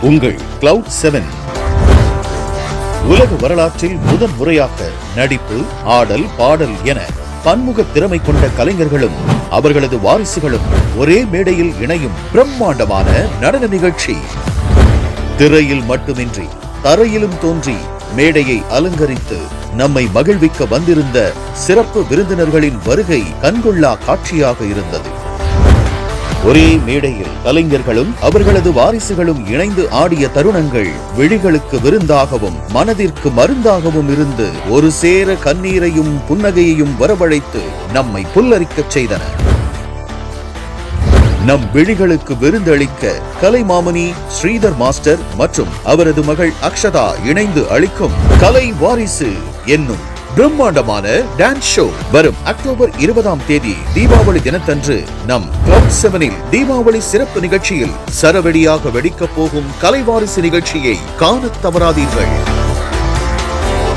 உங்கள் Cloud7 உலக வரலாற்றில் முதன் முறையாக நடிப்பு, ஆடல், பாடல் என பன்முக திறமை கொண்ட கலைஞர்களும் அவர்களது வாரிசுகளும் ஒரே மேடையில் இணையும் பிரம்மாண்டமான நடன நிகழ்ச்சி. திரையில் மட்டுமின்றி தரையிலும் தோன்றி மேடையை அலங்கரித்து நம்மை மகிழ்விக்க வந்திருந்த சிறப்பு விருந்தினர்களின் வருகை கண்கொள்ளா காட்சியாக இருந்தது. ஒரே மேடையில் கலைஞர்களும் அவர்களது வாரிசுகளும் இணைந்து ஆடிய தருணங்கள் விழிகளுக்கு விருந்தாகவும் மனதிற்கு மருந்தாகவும் இருந்து ஒரு சேர கண்ணீரையும் புன்னகையையும் வரவழைத்து நம்மை புல்லரிக்கச் செய்தன. நம் விழிகளுக்கு விருந்தளிக்க கலைமாமணி ஸ்ரீதர் மாஸ்டர் மற்றும் அவரது மகள் அக்ஷதா இணைந்து அளிக்கும் கலை வாரிசு என்னும் பிரம்மாண்டமான டான்ஸ் ஷோ வரும் அக்டோபர் 20ஆம் தேதி தீபாவளி தினத்தன்று நம் Cloud7 தீபாவளி சிறப்பு நிகழ்ச்சியில் சரவெடியாக வெடிக்கப் போகும் கலைவாரிசு நிகழ்ச்சியை காணத் தவறாதீர்கள்.